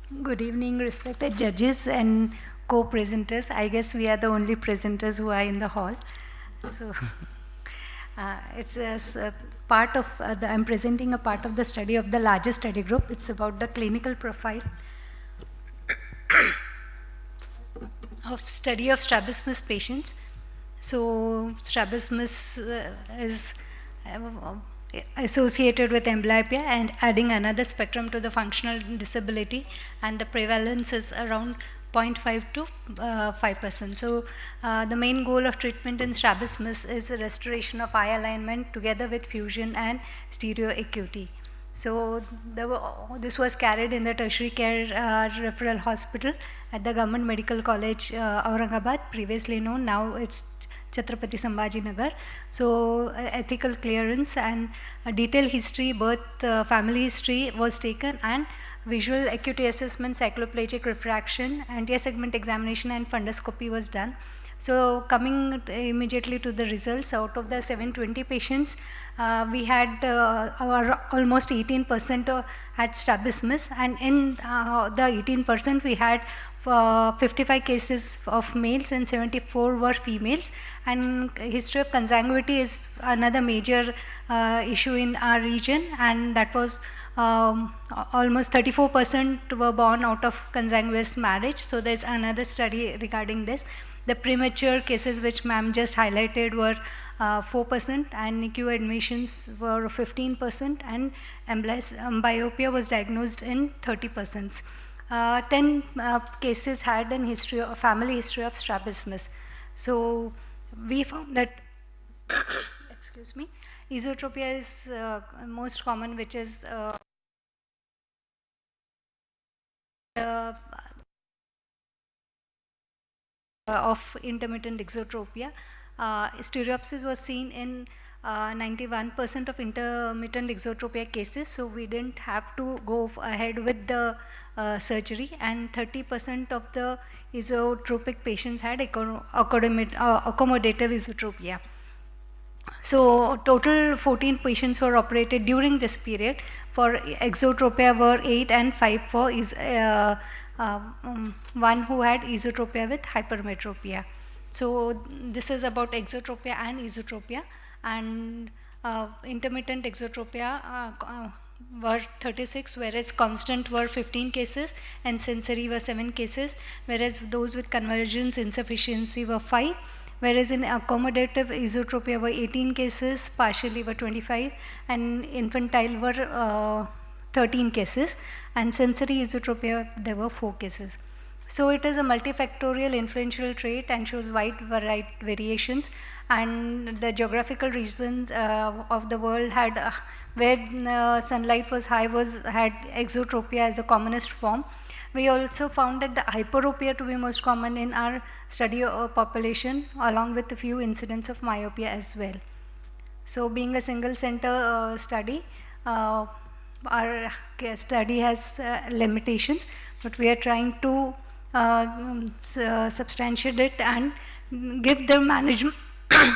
Good evening, respected judges and co-presenters. I guess we are the only presenters who are in the hall. So it's a part of I'm presenting a part of the study of the largest study group. It's about the clinical profile of study of strabismus patients. So strabismus is uh, associated with amblyopia and adding another spectrum to the functional disability, and the prevalence is around 0.5 to 5%. So the main goal of treatment in strabismus is a restoration of eye alignment together with fusion and stereo acuity. So this was carried in the tertiary care referral hospital at the Government Medical College, Aurangabad, previously known, now it's Chhatrapati Sambhaji Nagar. So ethical clearance and a detailed history, birth, family history was taken, and visual acuity assessment, cycloplegic refraction, anterior segment examination and fundoscopy was done. So coming immediately to the results, out of the 720 patients, we had almost 18% had strabismus, and in the 18% we had 55 cases of males and 74 were females. And history of consanguinity is another major issue in our region, and that was almost 34% were born out of consanguineous marriage. So there's another study regarding this. The premature cases which ma'am just highlighted were 4%, and NICU admissions were 15%, and amblyopia was diagnosed in 30%. 10 cases had a family history of strabismus. So we found that excuse me, esotropia is most common, which is uh, of intermittent exotropia. Stereopsis was seen in 91% of intermittent exotropia cases, so we didn't have to go ahead with the surgery, and 30% of the esotropic patients had accommodative esotropia. So total 14 patients were operated during this period. For exotropia were 8 and 5 for one who had esotropia with hypermetropia. So this is about exotropia and esotropia. And intermittent exotropia were 36, whereas constant were 15 cases and sensory were 7 cases, whereas those with convergence insufficiency were 5, whereas in accommodative esotropia were 18 cases, partially were 25, and infantile were 13 cases, and sensory esotropia there were 4 cases. So it is a multifactorial influential trait and shows wide variations, and the geographical regions of the world had where sunlight was high had exotropia as the commonest form. We also found that the hyperopia to be most common in our study population, along with a few incidents of myopia as well. So being a single center study, our study has limitations, but we are trying to substantiate it and give the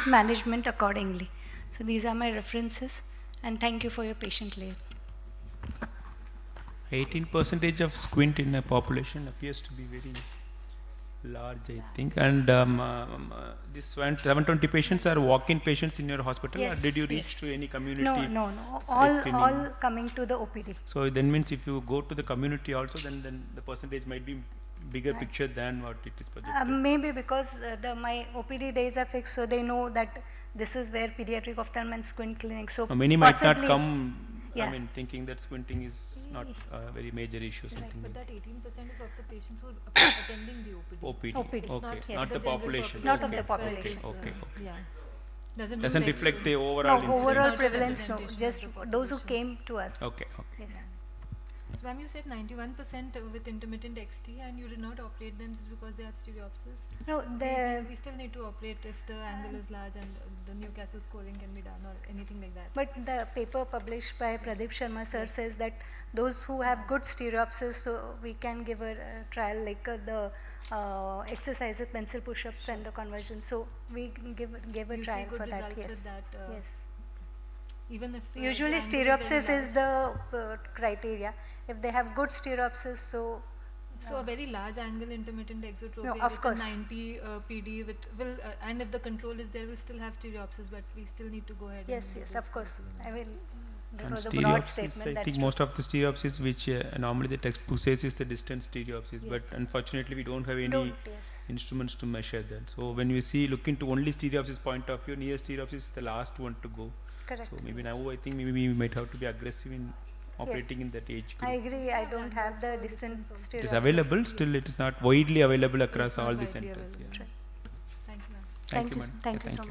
management accordingly. So these are my references, and thank you for your patient ear. 18% of squint in a population appears to be very large, I think. And this 720 patients are walk-in patients in your hospital, Yes, or did you reach to any community? No. All coming to the OPD. So then means if you go to the community also, then the percentage might be bigger picture than what it is projected. Maybe because my OPD days are fixed, so they know that this is where pediatric ophthalm and squint clinic. So many might not come. Yeah. I mean, thinking that squinting is not a very major issue. Something. But that 18% is of the patients who are attending the OPD. OPD. It's Okay. not Not the population. Not of the population. Okay. Yeah. Doesn't reflect the overall No, overall incidence. prevalence, no. Just those who came to us. Okay. Yes. So ma'am, you said 91% with intermittent XT, and you did not operate them just because they had stereopsis? No, We still need to operate if the angle is large and the Newcastle scoring can be done or anything like that. But the paper published by Pradeep Sharma sir says that those who have good stereopsis, so we can give a trial like the exercises, pencil push-ups and the conversion. So we gave a You see trial good for that. results Yes. with that, Yes. Even if Usually the angle stereopsis very is the criteria. If they have good stereopsis, so So a very large angle intermittent exotropy No, of with course. a 90 PD with will and if the control is there, we'll still have stereopsis, but we still need to go ahead. Yes, and yes, go of course. I will. That And was a broad stereopsis, statement. I That's think true. most of the stereopsis which normally the textbook says is the distant stereopsis, but Yes. unfortunately we don't have any Don't, yes. instruments to measure that. So when we look into only stereopsis point of view, near stereopsis is the last one to go. Correct. So maybe now I think maybe we might have to be aggressive in operating in that age I group. agree. I don't have the distant It is stereopsis. available, still it is not widely available across not all the widely centers. available. Yeah. Right. Thank you, ma'am. Thank you. madam. Thank Yeah, you so much.